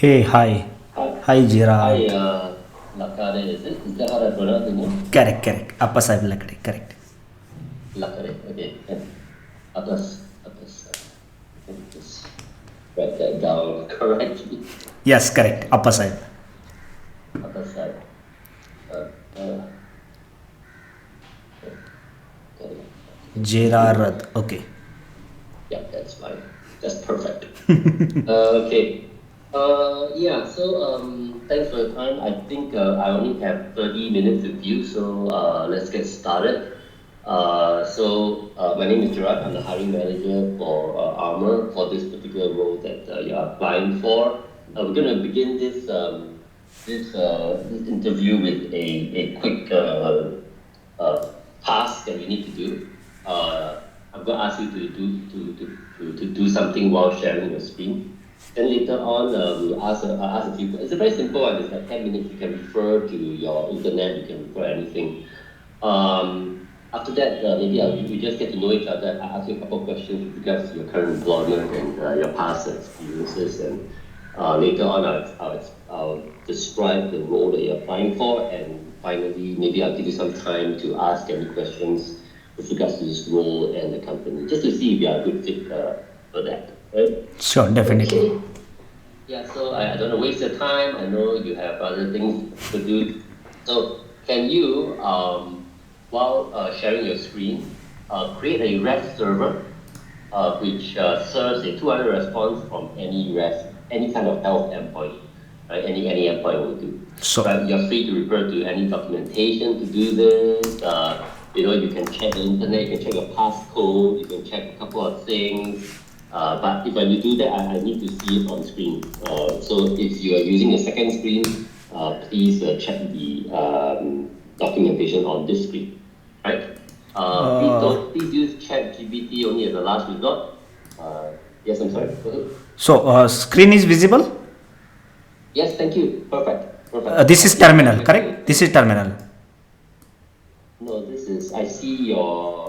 Hey, hi. Hi, Hi, hi, Gerard. Lakare, is it? Is that how I pronounce the name? Correct, correct. Upper side lakade, correct. Lakare, okay. Atas. Let me just write that down correctly. Yes, correct. Upper side. Atas side. Uh, uh, got it. Okay, thank you. Gerard. Okay. Yeah, that's fine. That's perfect. Okay. Yeah, so thanks for your time. I think I only have 30 minutes with you, so let's get started. My name is Gerard. I'm the hiring manager for Armor for this particular role that you're applying for. We're going to begin this interview with a quick uh, task that we need to do. I'm going to ask you to do something while sharing your screen. Then later on, we'll ask a few. It's a very simple one. It's like 10 minutes. You can refer to your internet. You can refer anything. After that, maybe we just get to know each other. I ask you a couple of questions with regards to your current employment and your past experiences. And later on, I'll describe the role that you're applying for. And finally, maybe I'll give you some time to ask any questions with regards to this role and the company, just to see if you are a good fit for that. Right? Sure, definitely. Okay. Yeah, so I don't want to waste your time. I know you have other things to do. So can you, while sharing your screen, create a REST server which serves a 200 response from any kind of health endpoint, right? Any endpoint will do. So, Right? You're free to refer to any documentation to do this. You can check the internet, you can check your passcode, you can check a couple of things. But if I do that, I need to see it on screen. So if you are using the second screen, please check the documentation on this screen, right? Please use ChatGPT only as a last resort. Yes, I'm sorry. Go ahead. screen is visible. Yes, thank you. Perfect. This I is see your terminal, documentation. correct? This is terminal. No, this is. I see your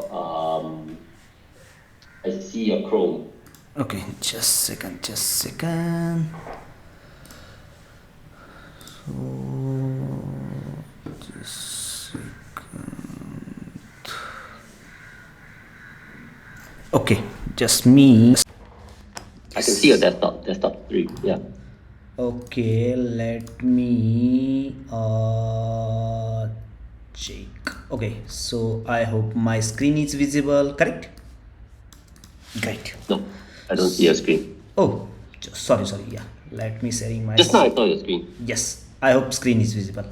Chrome. Okay, just second, just second. So, just second. Okay, just me. I can see your desktop three. Yeah. Okay, let me check. Okay, so I hope my screen is visible, correct? Great. No, I don't see your screen. Oh, sorry. Yeah, let me sharing my. Just now I saw your screen. Yes, I hope screen is visible.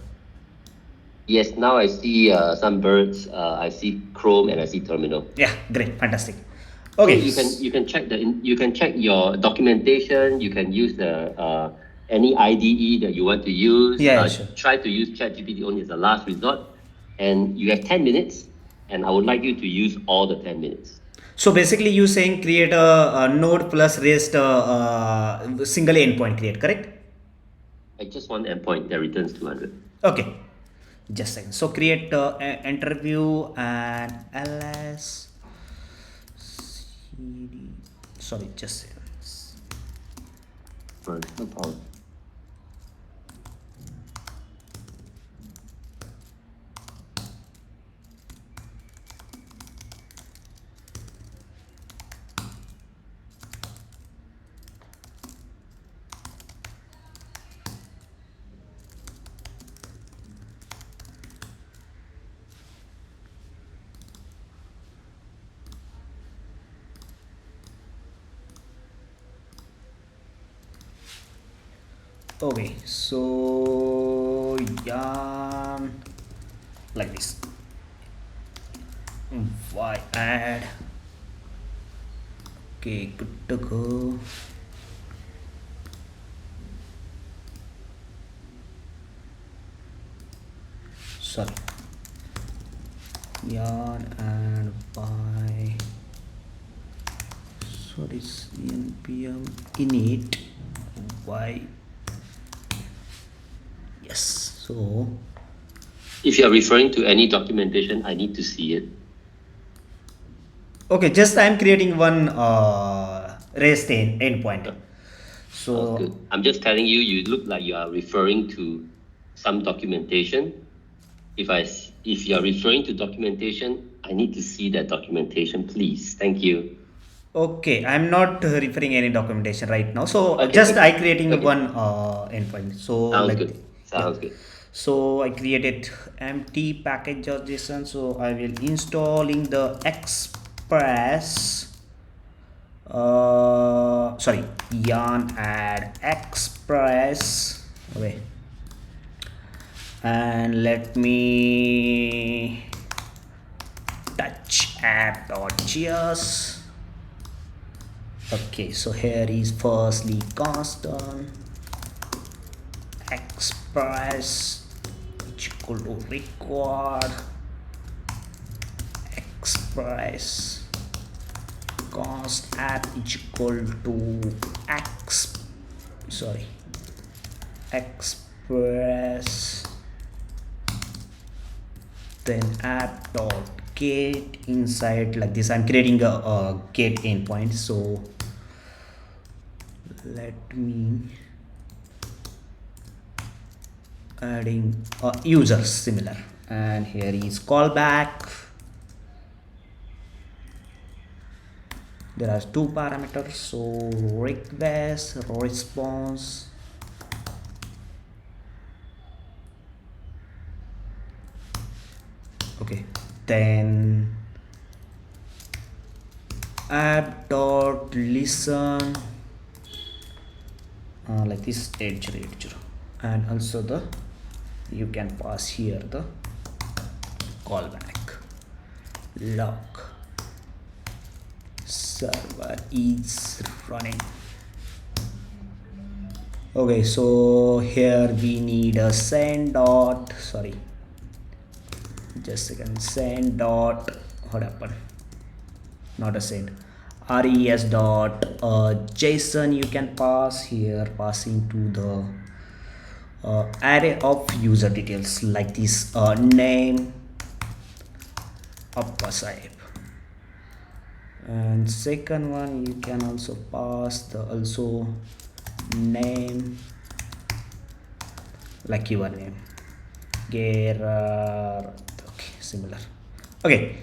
Yes, now I see some birds. I see Chrome and I see Terminal. Yeah, great, fantastic. So Okay. you can check your documentation. You can use the any IDE that you want to use. Yeah, sure. Try to use ChatGPT only as a last resort. And you have 10 minutes, and I would like you to use all the 10 minutes. So basically, you saying create a node plus REST single endpoint create, correct? I just want endpoint that returns 200. Okay, just a second. So create interview and ls cd. Sorry, just a second. Right, no problem. Okay, so yeah, like this. Why add? Okay, good to go. Sorry. Yarn and why? So this npm init why? Yes. So If you are referring to any documentation, I need to see it. okay, just I'm creating one REST endpoint. So good. I'm just telling you, you look like you are referring to some documentation. If you are referring to documentation, I need to see that documentation, please. Thank you. okay, I'm not referring any documentation right now. So Okay, just I okay, creating okay. one endpoint. So Sounds like good. yeah. Sounds good. So I created empty package.json. So I will installing the express. Sorry, yarn add express. Okay, and let me touch app.js. Okay, so here is firstly constant express which equal to required express const app is equal to express then app dot get inside like this. I'm creating a get endpoint, so let me adding users similar, and here is callback. There are two parameters, so request response. Okay, then app dot listen like this edge rate, and also the you can pass here the callback log server is running. Okay, so here we need a send dot, sorry, just a second, send dot, what happened, not a send, res dot json you can pass here, passing to the array of user details like this name Appasaheb, and second one you can also pass the also name like your name Gerard, okay, similar. Okay,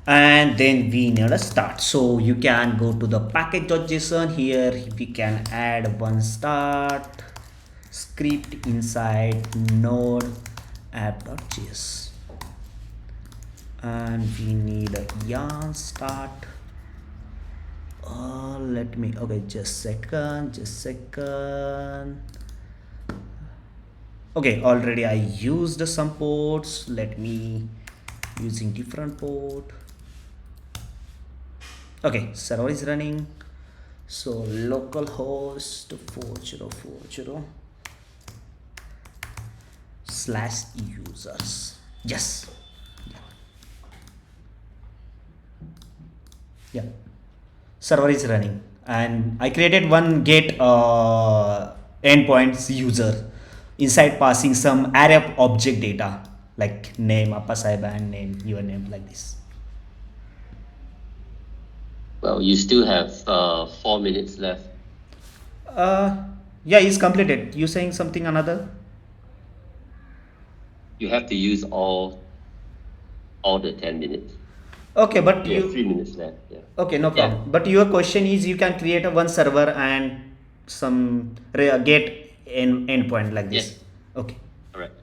and then we need a start, so you can go to the package.json. Here we can add one start script inside node app.js, and we need a yarn start. Let me, okay, just second. Okay, already I used some ports, let me using different port. Okay, server is running, so localhost 4040 slash users, yes, yeah, server is running, and I created one get endpoints user inside, passing some array of object data like name Appasaheb and name your name like this. Well, you still have 4 minutes left. Yeah, it's completed. You saying something another? You have to use all the 10 minutes. Okay, but You have 3 you, miness left. Yeah. okay, no Yeah. problem. But your question is you can create a one server and some get endpoint like Yes. this. Okay. Correct.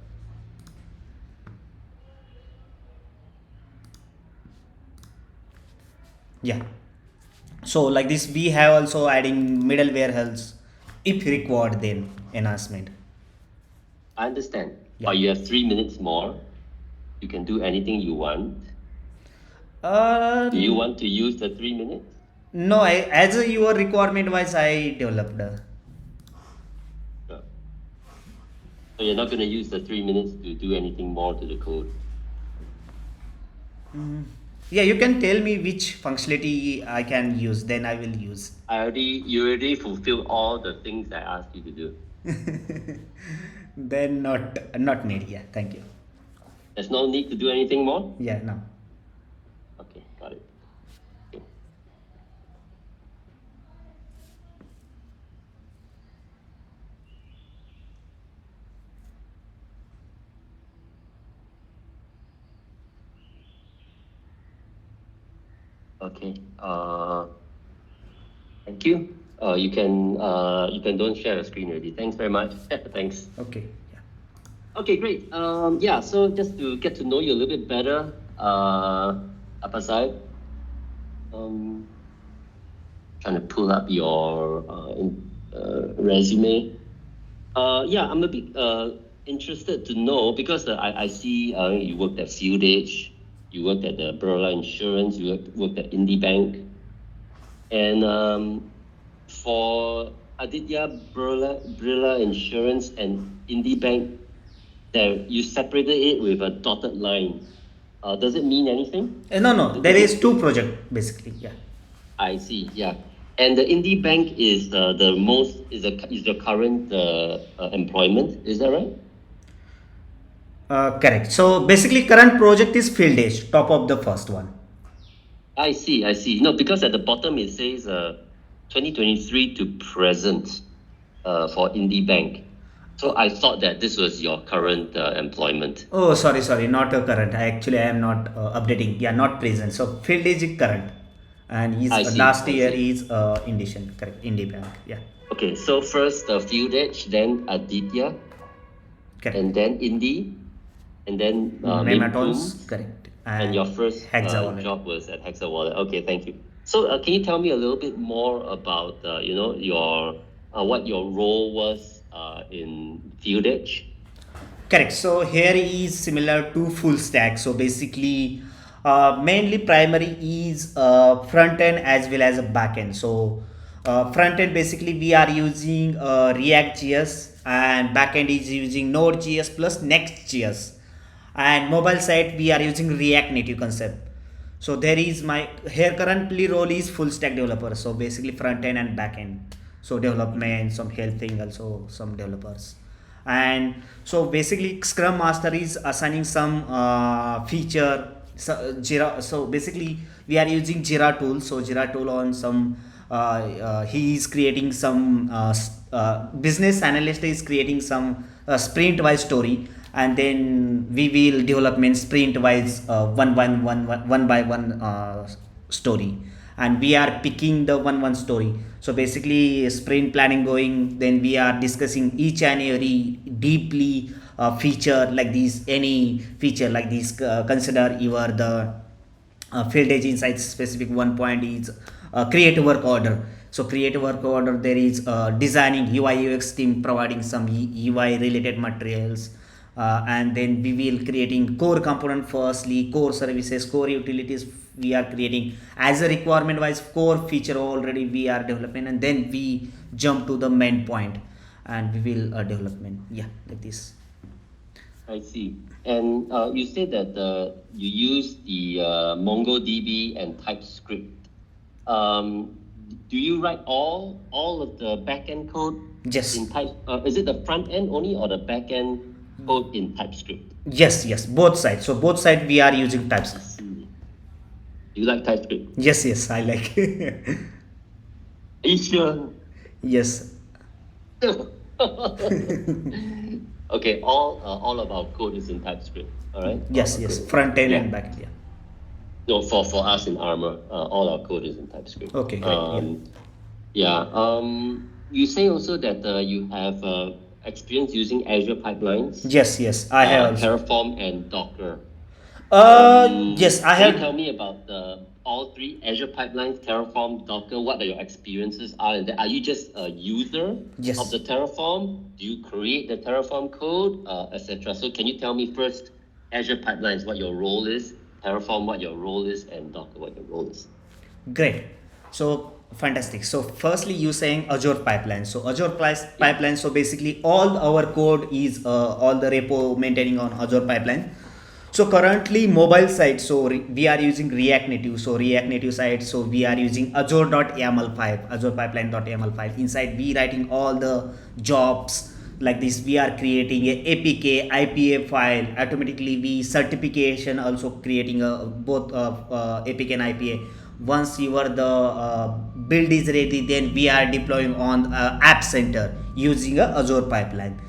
Yeah. So like this, we have also adding middleware helps if required, then enhancement. I understand. Yeah. But you have 3 minutes more. You can do anything you want. Do you want to use the 3 minutes? No, as a your requirement wise, I developed. No. So you're not going to use the 3 minutes to do anything more to the code. Yeah, you can tell me which functionality I can use, then I will use. You already fulfilled all the things I asked you to do. Then not need. Yeah, thank you. There's no need to do anything more? Yeah, no. Okay, got it. Okay. Okay. Thank you. You can don't share the screen already. Thanks very much. Thanks. Okay. Yeah. Okay, great. Yeah. So just to get to know you a little bit better, Apasai, trying to pull up your resume. Yeah, I'm a bit interested to know because I see you worked at Field Edge, you worked at the Berla Insurance, you worked at Indie Bank, and for Aditya Birla Insurance and Indie Bank, there you separated it with a dotted line. Does it mean anything? No, there is two project basically. Yeah. I see. Yeah, and the Indie Bank is the most is the current employment. Is that right? Correct. So basically, current project is field age, top of the first one. I see. I see. No, because at the bottom it says 2023 to present for Indie Bank. So I thought that this was your current employment. Oh, sorry, not current. I am not updating. Yeah, not present. So field age is current, and his I see. last I year see. is Indian, correct, Indie Bank. Yeah, Okay, so first Field Edge, then Aditya, correct. and then Indie, and then Mematons, Mimtoons, correct, and your first Hexa Wallet. job was at Hexa Wallet. Okay, thank you. So can you tell me a little bit more about your what your role was in Field Edge? Correct. So here is similar to full stack. So basically, mainly primary is front end as well as a back end. So front end basically we are using React.js, and back end is using Node.js plus Next.js, and mobile side we are using React Native concept. So there is my here currently role is full stack developer. So basically front end and back end. So development, some helping also some developers. And so basically Scrum Master is assigning some feature. So Jira. So basically we are using Jira tool. So Jira tool on some. He is creating some business analyst is creating some sprint wise story, and then we will development sprint wise one by one story, and we are picking the one story. So basically sprint planning going, then we are discussing each and every deeply feature like this, any feature like this, consider your the field edge insights. Specific one point is create work order. So create work order, there is designing UI UX team providing some UI related materials, and then we will creating core component firstly, core services, core utilities we are creating as a requirement wise, core feature already we are developing, and then we jump to the main point and we will development, yeah, like this. I see. And you said that you use the MongoDB and TypeScript. Do you write all of the backend code Yes. in type? Is it the front end only or the backend code in TypeScript? Yes, both sides. So both sides we are using I TypeScript. see. You like TypeScript? Yes, I like. Are you sure? Yes. Okay, all of our code is in TypeScript. All right. Yes, front end Yeah. and back end. Yeah. No, for us in Armor, all our code is in TypeScript. Okay, great. Yeah. You say also that you have experience using Azure pipelines. Yes, I have. Terraform and Docker. Yes, I Can you have. tell me about all three Azure pipelines, Terraform, Docker? What are your experiences are? And are you just a user Yes. of the Terraform? Do you create the Terraform code, etc.? So can you tell me first, Azure pipelines, what your role is, Terraform, what your role is, and Docker, what your role is? Great. So fantastic. So firstly, you saying Azure pipeline. So Azure pipeline. So basically, all our code is all the repo maintaining on Azure pipeline. So currently mobile side, so we are using React Native. So React Native side, so we are using Azure.yaml file, Azure pipeline.yaml file. Inside we writing all the jobs like this. We are creating a APK, IPA file. Automatically we certification also creating a both APK and IPA. Once your the build is ready, then we are deploying on App Center using a Azure pipeline.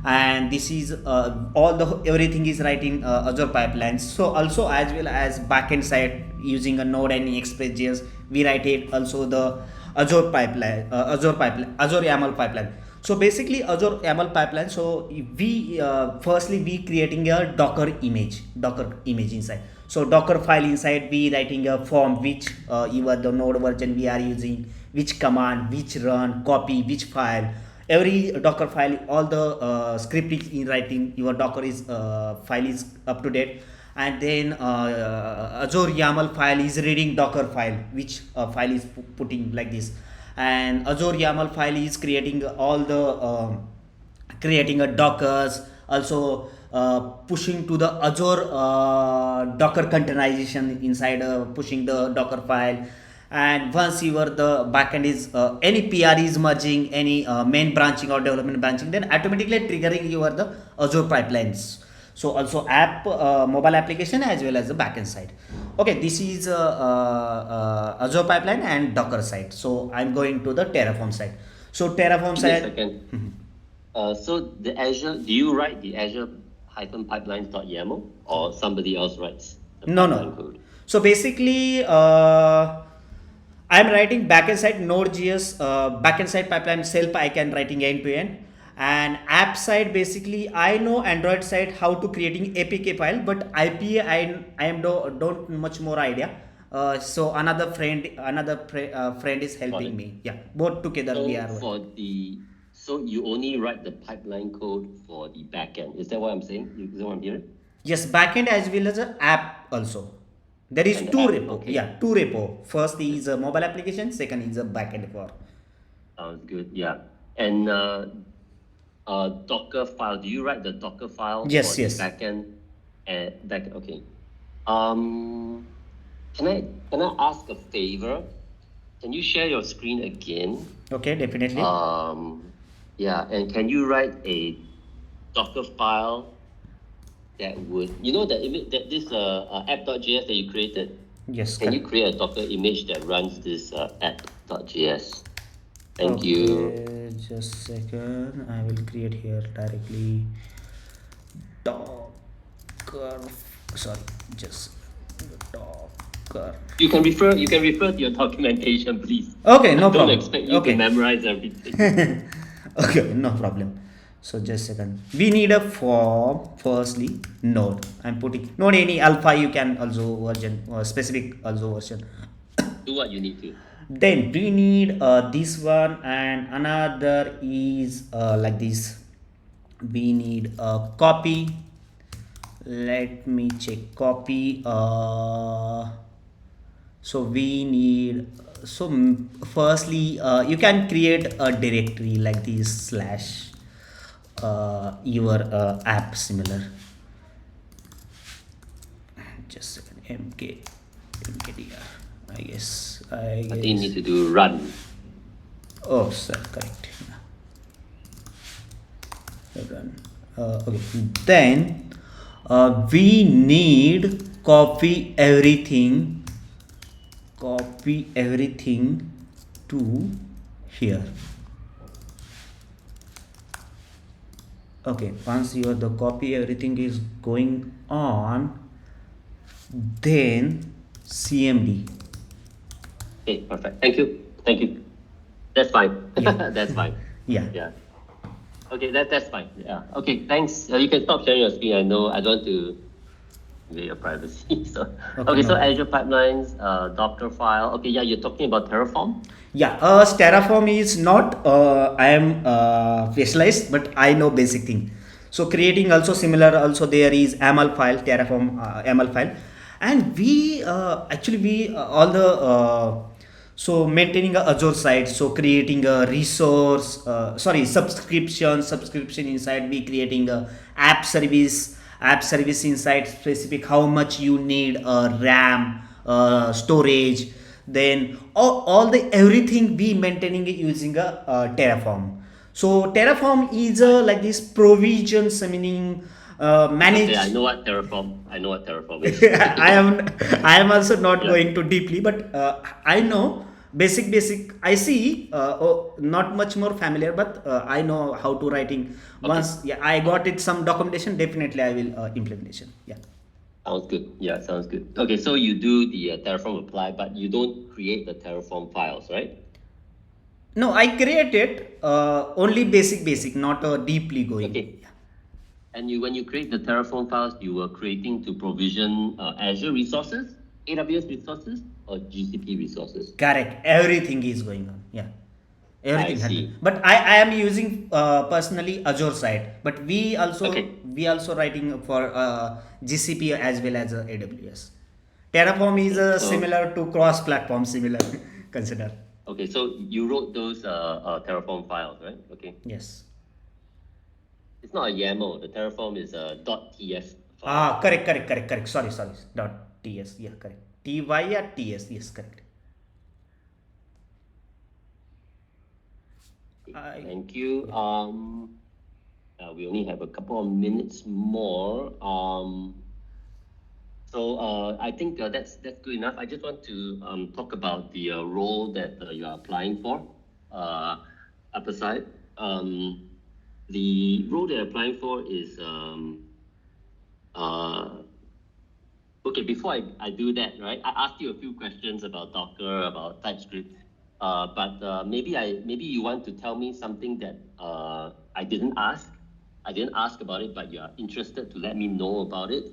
and this is all the everything is right in Azure pipelines. So also as well as backend side using a Node and Express.js, we write it also the Azure YAML pipeline. So basically Azure YAML pipeline. So we firstly we creating a Docker image inside. So Docker file inside we writing a form which even the Node version we are using, which command, which run, copy, which file. Every Docker file, all the script is in writing. Your Docker is file is up to date, and then Azure YAML file is reading Docker file, which file is putting like this, and Azure YAML file is creating all the creating a Dockers, also pushing to the Azure Docker containerization inside, pushing the Docker file. And once your the backend is any PR is merging, any main branching or development branching, then automatically triggering your the Azure pipelines. So also app mobile application as well as the backend side. Okay, this is Azure pipeline and Docker side. So I'm going to the Terraform side. So Terraform Give me a side. second. So the Azure, do you write the Azure pipelines.yaml or somebody else writes the No, pipeline no. code? So basically, I'm writing backend side Node.js, backend side pipeline self. I can writing end to end, and app side basically I know Android side how to creating APK file, but IPA I am don't much more idea. So another friend is Got helping it. me. Yeah, both together we So are working. so you only write the pipeline code for the backend. Is that what I'm saying? Is that what I'm hearing? Yes, backend as well as a app also. There is And the two app, repo. okay. Yeah, two repo. First is a mobile application. Second is a backend for. Sounds good. Yeah. And Docker file. Do you write the Docker file for Yes, the yes. backend? And back. Okay. Um, can I ask a favor? Can you share your screen again? Okay, definitely. Yeah. And can you write a Docker file that would, that image, that this app.js that you created? Yes, Can you correct. create a Docker image that runs this app.js? Thank you. Okay, just second. I will create here directly. Docker. Sorry, just Docker. You can refer to your documentation, please. Okay, no I don't problem. expect you to Okay. memorize everything. Okay, no problem. So just second. We need a form. Firstly, Node. I'm putting Node any alpha. You can also version or specific also version. Do what you need to. Then we need this one, and another is like this. We need a copy. Let me check copy. So we need, so firstly you can create a directory like this slash your app similar. Just a second. mkdir. I guess. I think you need to do run. Oh, sir, correct. Run. Okay. Then we need copy everything. Copy everything to here. Okay. Once you the copy everything is going on, then CMD. Okay, perfect. Thank you. Thank you. That's fine. Yeah. That's fine. Yeah. Yeah. Okay, that's fine. Yeah. Okay, thanks. You can stop sharing your screen. I know I don't want to invade your privacy. So Okay, so no. Azure pipelines, Docker file. Okay, yeah, you're talking about Terraform. Yeah, Terraform is not I am specialized, but I know basic thing. So creating also similar. Also there is ML file, Terraform ML file, and we actually we all the so maintaining a Azure site. So creating a resource, subscription inside. We creating a app service inside specific how much you need RAM, storage, then all the everything we maintaining it using a Terraform. So Terraform is like this provisions, meaning Okay, manage. I know what Terraform is. I am also not Yeah. going too deeply, but I know Basic. I see. Not much more familiar, but I know how to writing. Okay. Once yeah, I got it some documentation. Definitely, I will implementation. Yeah. Sounds good. Yeah, sounds good. Okay, so you do the Terraform apply, but you don't create the Terraform files, right? No, I created only basic, not deeply going. Okay. And when you create the Terraform files, you were creating to provision Azure resources, AWS resources, or GCP resources? Correct. Everything is going on. Yeah. I Everything handled. see. But I am using personally Azure side. But Okay. we also writing for GCP as well as AWS. Terraform is Okay. similar to cross platform similar consider. Okay, so you wrote those Terraform files, right? Okay. Yes. It's not a YAML. The Terraform is a .ts file. Ah, correct. Sorry. Dot TS. Yeah, correct. TY or TS. Yes, correct. I Thank you. yeah. We only have a couple of minutes more. So I think that's good enough. I just want to talk about the role that you are applying for. Upper side. The role that you're applying for is uh, okay. Before I do that, right? I asked you a few questions about Docker, about TypeScript. But maybe you want to tell me something that I didn't ask. I didn't ask about it, but you are interested to let me know about it.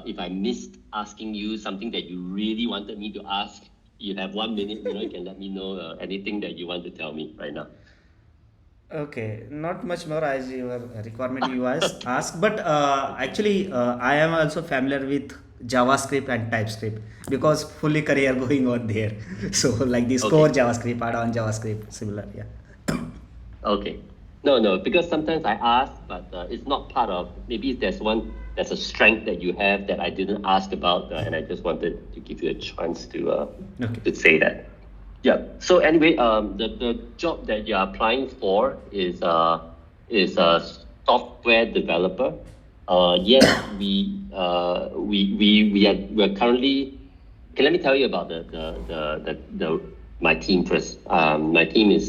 If I missed asking you something that you really wanted me to ask, you have 1 minute. You can let me know anything that you want to tell me right now. Okay, not much more as your requirement you ask, but actually I am also familiar with JavaScript and TypeScript because fully career going on there. So like this core Okay. JavaScript, add-on JavaScript, similar, yeah. Okay. No, because sometimes I ask, but it's not part of. Maybe there's a strength that you have that I didn't ask about, and I just wanted to give you a chance Okay. to say that. Yeah. So anyway, the job that you're applying for is a software developer. Yes, we're currently. Okay, let me tell you about the my team first. My team is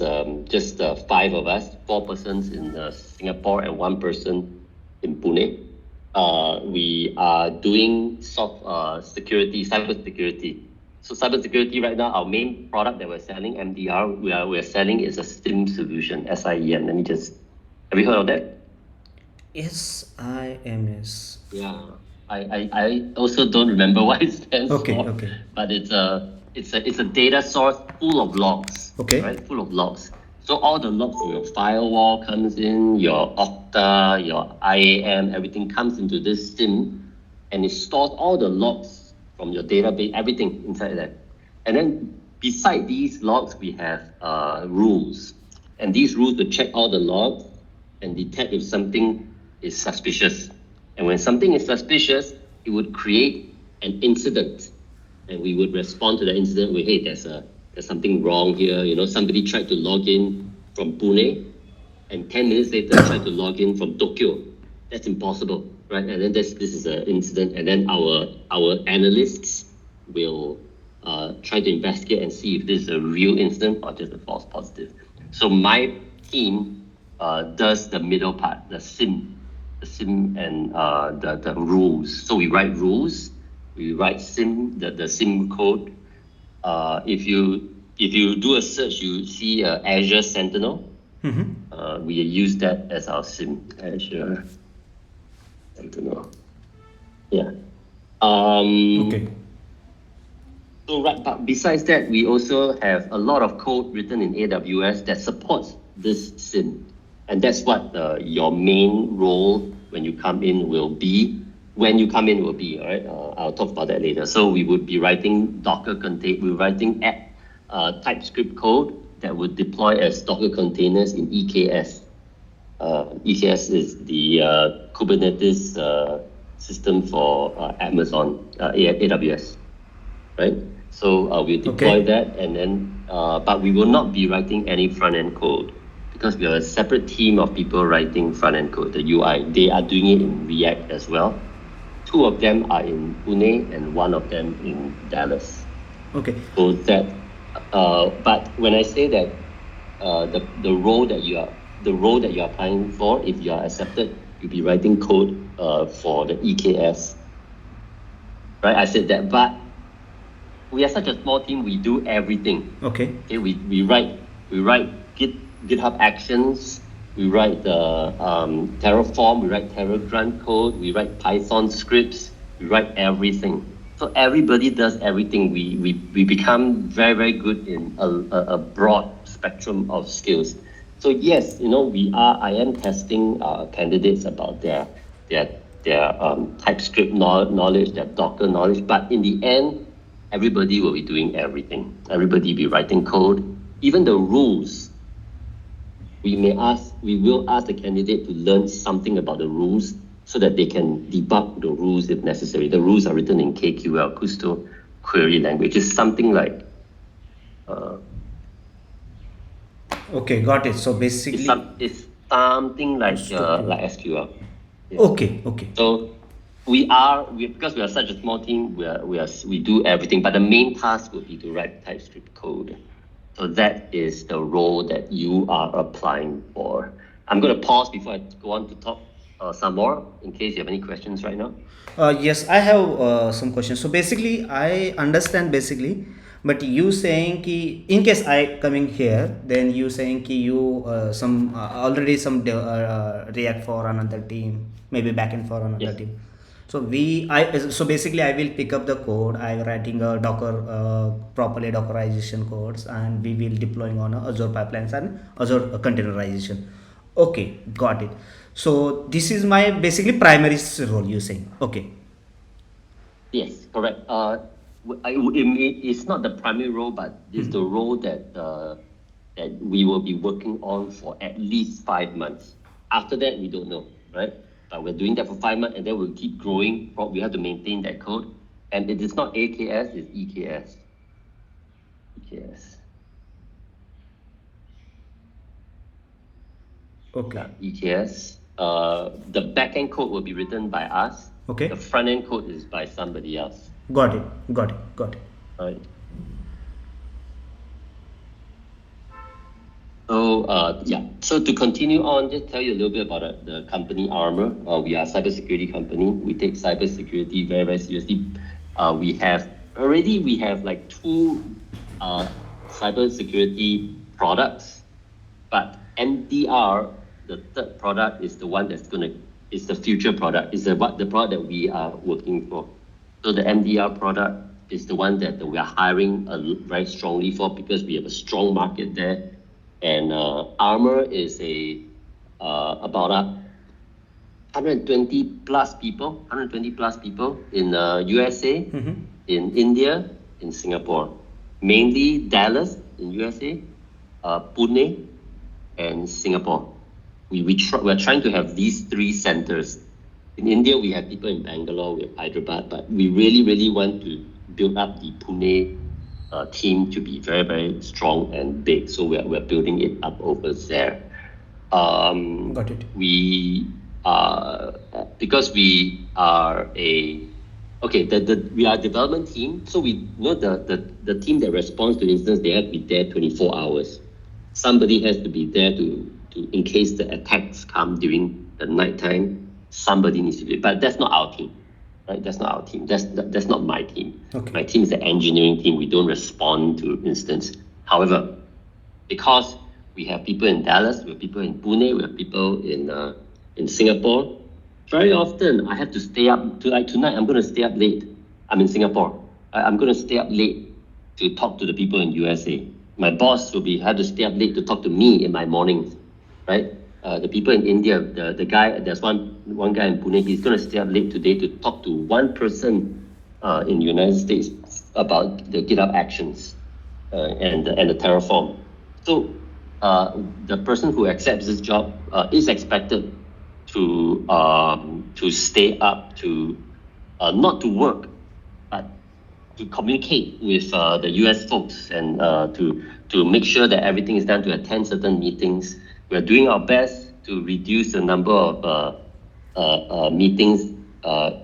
just 5 of us, 4 persons in Singapore and 1 person in Pune. We are doing security, cyber security. So cybersecurity right now, our main product that we're selling, MDR, we're selling is a SIEM solution, SIEM. Have you heard of that? SIMS. Yeah, I also don't remember what it stands Okay, for, okay, but it's a data source full of logs, okay, right? Full of logs. So all the logs from your firewall comes in, your Okta, your IAM, everything comes into this SIM, and it stores all the logs from your database, everything inside there. And then beside these logs, we have rules, and these rules will check all the logs and detect if something is suspicious. And when something is suspicious, it would create an incident, and we would respond to the incident with, "Hey, there's something wrong here. Somebody tried to log in from Pune, and 10 minutes later tried to log in from Tokyo. That's impossible, right?" And then this is an incident, and then our analysts will try to investigate and see if this is a real incident or just a false positive. So my team does the middle part, the SIM and the rules. So we write rules, we write the SIM code. If you do a search, you see Azure Sentinel. We use that as our SIM, Azure Sentinel. Yeah. okay, So right, but besides that, we also have a lot of code written in AWS that supports this SIM, and that's what your main role when you come in will be. All right. I'll talk about that later. So we would be writing we're writing TypeScript code that would deploy as Docker containers in EKS. EKS is the Kubernetes system for Amazon, AWS, right? So we deploy okay, that, and then but we will not be writing any front end code because we are a separate team of people writing front end code, the UI. They are doing it in React as well. 2 of them are in Pune and 1 of them in Dallas. okay. So But when I say that the role that you are applying for, if you are accepted, you'll be writing code for the EKS, right? I said that, but we are such a small team. We do everything. Okay. Okay, we write GitHub Actions. We write the Terraform. We write Terragrunt code. We write Python scripts. We write everything. So everybody does everything. We become very, very good in a broad spectrum of skills. So yes, I am testing candidates about their TypeScript knowledge, their Docker knowledge. But in the end, everybody will be doing everything. Everybody will be writing code. Even the rules, we will ask the candidate to learn something about the rules so that they can debug the rules if necessary. The rules are written in KQL, Kusto Query Language. It's something like Okay, got it. So basically, it's something like Studio. SQL. Yeah. Okay, okay. So because we are such a small team, we do everything, but the main task would be to write TypeScript code. So that is the role that you are applying for. I'm going to pause before I go on to talk some more in case you have any questions right now. Yes, I have some questions. So basically, I understand basically, but you saying ki in case I coming here, then you saying ki you some already some React for another team, maybe backend for another Yes. team. So basically I will pick up the code. I'm writing a Docker properly Dockerization codes, and we will deploying on a Azure pipelines and Azure containerization. Okay, got it. So this is my basically primary role you saying. Okay. Yes, correct. It's not the primary role, but it's the role that we will be working on for at least 5 months. After that, we don't know, right? But we're doing that for 5 months, and then we'll keep growing. We have to maintain that code, and it is not AKS, it's EKS. EKS. Okay. EKS. The backend code will be written by us. Okay. The front end code is by somebody else. Got it. Got it. Got it. Right. So So to continue on, just tell you a little bit about the company Armor. We are a cybersecurity company. We take cybersecurity very, very seriously. We have like 2 cybersecurity products, but MDR, the third product, is the one is the future product. Is the product that we are working for. So the MDR product is the one that we are hiring very strongly for, because we have a strong market there. And Armor is about 120 plus people in USA, in India, in Singapore, mainly Dallas in USA, Pune, and Singapore. We're trying to have these 3 centers. In India, we have people in Bangalore, we have Hyderabad, but we really, really want to build up the Pune team to be very, very strong and big. So we're building it up over there. Got it. We because we are we are a development team. So we know the team that responds to instance, they have to be there 24 hours. Somebody has to be there to in case the attacks come during the nighttime. Somebody needs to be, but that's not our team. Right? That's not our team. That's not my team. Okay. My team is the engineering team. We don't respond to instance. However, because we have people in Dallas, we have people in Pune, we have people in Singapore, very often I have to stay up tonight. I'm going to stay up late. I'm in Singapore. I'm going to stay up late to talk to the people in USA. My boss will have to stay up late to talk to me in my mornings, right? The people in India, the guy, there's one guy in Pune, he's going to stay up late today to talk to one person in the United States about the GitHub Actions and the Terraform. So the person who accepts this job is expected to stay up, to not to work, but to communicate with the US folks, and to make sure that everything is done, to attend certain meetings. We're doing our best to reduce the number of meetings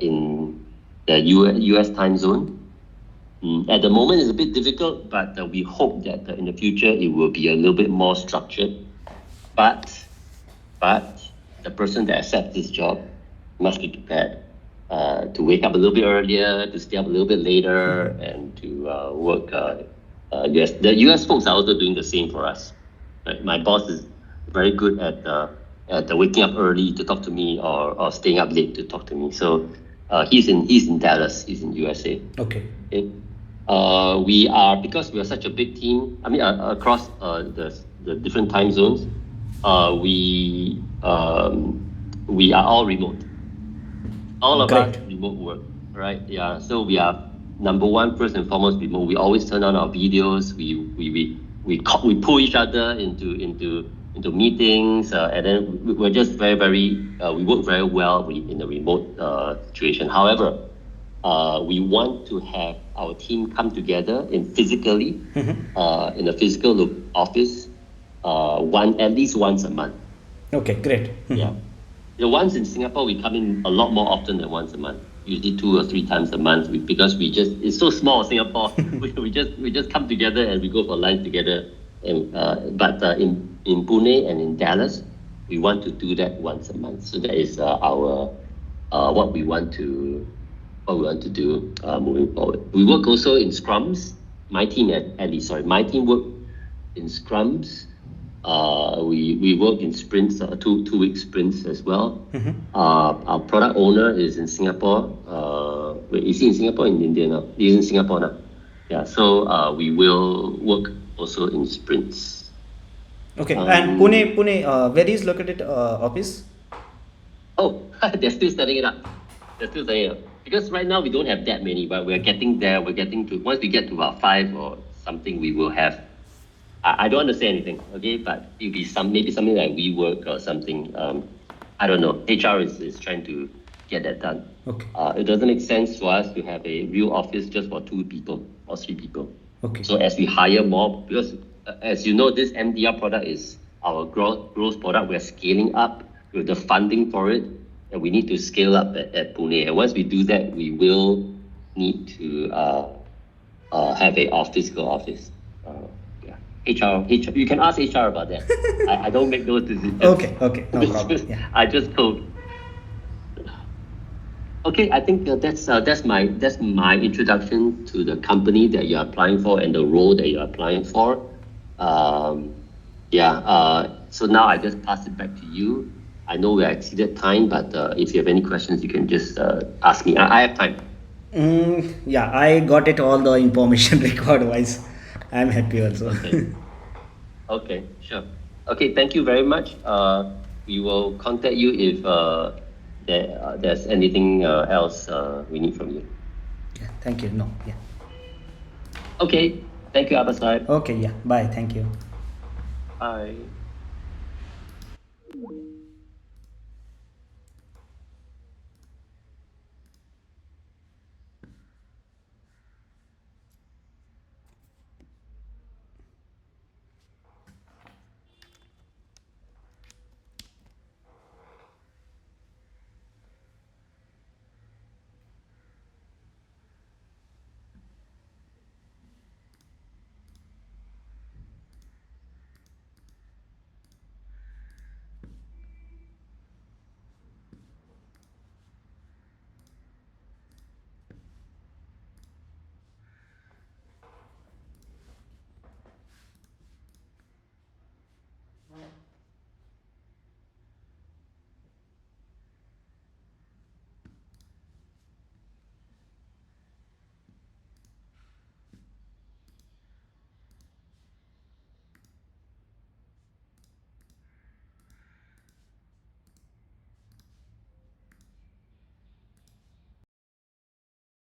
in the US time zone. At the moment, it's a bit difficult, but we hope that in the future it will be a little bit more structured. But the person that accepts this job must be prepared to wake up a little bit earlier, to stay up a little bit later, and to work. Yes, the US folks are also doing the same for us. Right? My boss is very good at waking up early to talk to me, or staying up late to talk to me. So he's in Dallas. He's in USA. Okay. We are, because we are such a big team. I mean, across the different time zones, we are all remote. All of us Great. remote work, right? Yeah. So we are number one, first and foremost, remote. We always turn on our videos. We pull each other into meetings, and then we're just very we work very well in a remote situation. However, we want to have our team come together physically in a physical office at least once a month. Okay, great. Yeah. The ones in Singapore, we come in a lot more often than once a month. Usually 2 or 3 times a month, because it's so small, Singapore. we just come together and we go for lunch together. And but in Pune and in Dallas, we want to do that once a month. So that is our what we want to do moving forward. We work also in scrums. My team my team work in scrums. We work in sprints, 2-week sprints as well. Our product owner is in Singapore. Is he in Singapore or in India now? He's in Singapore now. Yeah, so we will work also in sprints. Okay, and Pune, where is located office? Oh, they're still setting it up. Because right now we don't have that many, but we're getting there. Once we get to about 5 or something, we will have. I don't want to say anything, okay? But it'll be maybe something like WeWork or something. I don't know. HR is trying to get that done. Okay. It doesn't make sense for us to have a real office just for 2 people or 3 people. Okay. So as we hire more, because as you know, this MDR product is our growth product. We're scaling up with the funding for it, and we need to scale up at Pune. And once we do that, we will need to have a physical office. HR, you can ask HR about that. I don't make those decisions. Okay, no problem. Yeah. I just told. Okay, I think that's my introduction to the company that you're applying for and the role that you're applying for. So now I just pass it back to you. I know we exceeded time, but if you have any questions, you can just ask me. I have time. Yeah, I got it all the information required wise. I'm happy also. Okay, sure. Okay, thank you very much. We will contact you if there's anything else we need from you. Yeah, thank you. No, yeah. Okay, thank you, Abasai. Okay, yeah. Bye. Thank you. Bye.